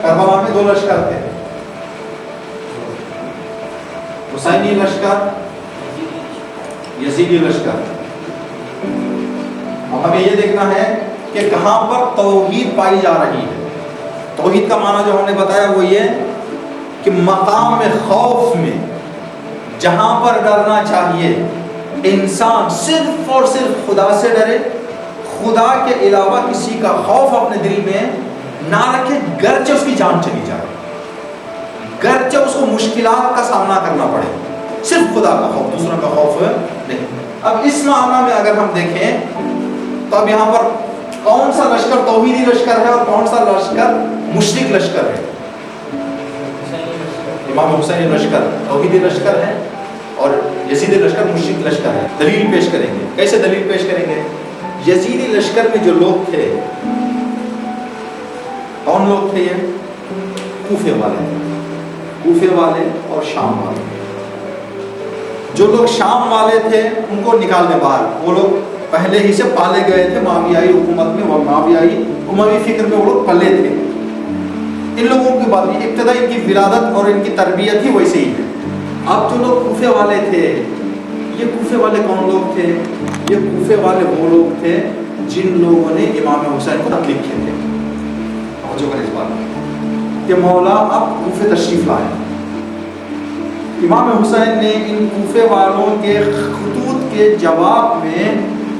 کربلا میں 2 لشکر تھے، حسینی لشکر، یزیدی لشکر۔ اب ہمیں یہ دیکھنا ہے کہ کہاں پر توحید پائی جا رہی ہے۔ توحید کا معنی جو ہم نے بتایا وہ یہ کہ مقام خوف میں جہاں پر ڈرنا چاہیے انسان صرف اور صرف خدا سے ڈرے، خدا کے علاوہ کسی کا خوف اپنے دل میں نہ رکھے، گرچہ اس کی جان چلی جائے، گرچہ اس کو مشکلات کا سامنا کرنا پڑے، صرف خدا کا خوف، دوسروں کا خوف نہیں۔ اب اس معنی میں اگر ہم دیکھیں تو اب یہاں پر کون سا لشکر توحیدی لشکر ہے اور کون سا لشکر مشرک لشکر ہے؟ امام حسین لشکر توحیدی لشکر ہے اور یزیدی لشکر مشرک لشکر ہے۔ دلیل پیش کریں گے۔ کیسے دلیل پیش کریں گے؟ یزیدی لشکر میں جو لوگ تھے، کون لوگ تھے؟ یہ کوفے والے تھے، کوفے والے اور شام والے۔ جو لوگ شام والے تھے ان کو نکال دے باہر، وہ لوگ پہلے ہی سے پالے گئے تھے معاویائی حکومت میں اور معاویائی اموی فکر میں، وہ لوگ پلے تھے۔ ان لوگوں کی بات نہیں، ابتدا ان کی ولادت اور ان کی تربیت ہی ویسے ہی ہے۔ اب جو لوگ کوفے والے تھے، یہ کوفے والے کون لوگ تھے؟ یہ کوفے والے وہ لوگ تھے جن لوگوں نے امام حسین کو خط لکھے تھے۔ توجہ کریں اس بات میں کہ مولا اب کوفے تشریف لائے۔ امام حسین نے ان کوفے والوں کے خطوط کے جواب میں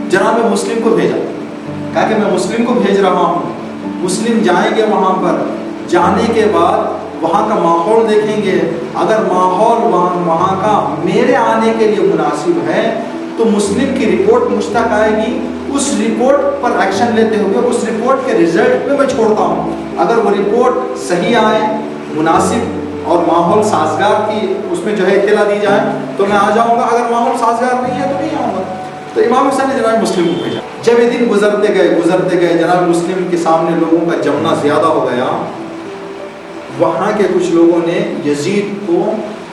جناب مسلم کو بھیجا، کہا کہ میں مسلم کو بھیج رہا ہوں، مسلم جائیں گے وہاں پر، جانے کے بعد وہاں کا ماحول دیکھیں گے، اگر ماحول وہاں کا میرے آنے کے لیے مناسب ہے تو مسلم کی رپورٹ مجھ تک آئے گی، اس رپورٹ پر ایکشن لیتے ہوئے اس رپورٹ کے رزلٹ پہ میں چھوڑتا ہوں۔ اگر وہ رپورٹ صحیح آئے، مناسب اور ماحول سازگار کی اس میں جو ہے اطلاع دی جائے تو میں آ جاؤں گا، اگر ماحول سازگار نہیں ہے تو نہیں آؤں گا۔ تو امام حسین نے جناب مسلم کو بھیجا۔ جب یہ دن گزرتے گئے جناب مسلم کے سامنے لوگوں کا جمنا زیادہ ہو گیا، وہاں کے کچھ لوگوں نے یزید کو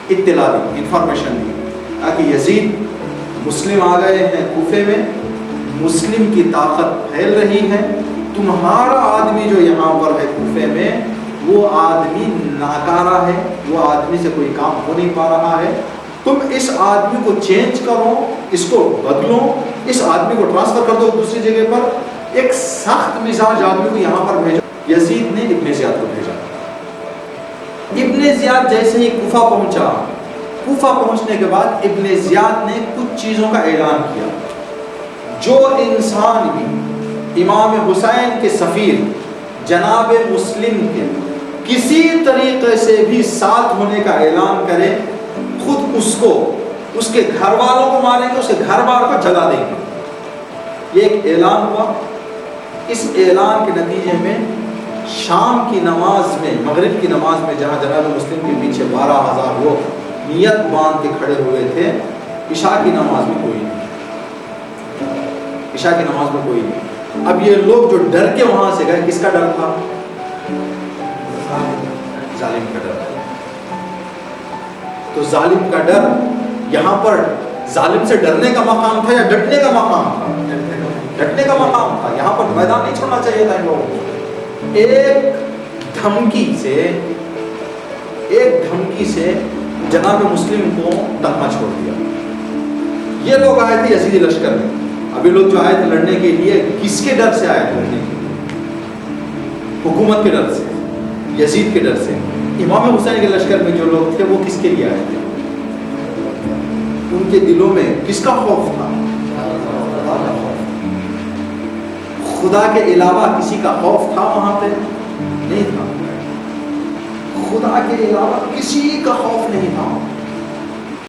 اطلاع دی، انفارمیشن دی، تاکہ یزید مسلم آ گئے ہیں کوفے میں، مسلم کی طاقت پھیل رہی ہے، تمہارا آدمی جو یہاں پر ہے کوفے میں وہ آدمی ناکارہ ہے، وہ آدمی سے کوئی کام ہو نہیں پا رہا ہے، تم اس آدمی کو چینج کرو، اس کو بدلو، اس آدمی کو ٹرانسفر کر دو دوسری جگہ پر، ایک سخت مزاج آدمی کو یہاں پر بھیجا۔ یزید نے ابن زیاد کو بھیجا۔ ابن زیاد جیسے ہی کوفہ پہنچا، کوفہ پہنچنے کے بعد ابن زیاد نے کچھ چیزوں کا اعلان کیا۔ جو انسان بھی امام حسین کے سفیر جناب مسلم کے کسی طریقے سے بھی ساتھ ہونے کا اعلان کرے، خود اس کو، اس کے گھر والوں کو ماریں گے، اس کے گھر بار کو جلا دیں گے۔ یہ ایک اعلان ہوا۔ اس اعلان کے نتیجے میں شام کی نماز میں، مغرب کی نماز میں جہاں جناب مسلم کے پیچھے 12,000 لوگ نیت باندھ کے کھڑے ہوئے تھے، عشاء کی نماز میں کوئی نہیں، عشاء کی نماز میں کوئی نہیں۔ اب یہ لوگ جو ڈر کے وہاں سے گئے، کس کا ڈر تھا؟ ظالم کا ڈر۔ تو ظالم کا ڈر، یہاں پر ظالم سے ڈرنے کا مقام تھا یا ڈٹنے کا مقام تھا؟ ڈٹنے کا مقام تھا۔ یہاں پر میدان نہیں چھوڑنا چاہیے تھا ان لوگوں کو۔ ایک دھمکی سے جناب مسلم کو تکمہ چھوڑ دیا۔ یہ لوگ آئے تھے یزیدی لشکر میں، ابھی لوگ جو آئے تھے لڑنے کے لیے کس کے ڈر سے آئے تھے؟ لڑنے کے لیے حکومت کے ڈر سے، یزید کے ڈر سے۔ امام حسین کے لشکر میں جو لوگ تھے وہ کس کے لیے آئے تھے؟ ان کے دلوں میں کس کا خوف تھا؟ خدا کے علاوہ کسی کا خوف تھا وہاں پہ؟ نہیں تھا۔ خدا کے علاوہ کسی کا خوف نہیں تھا۔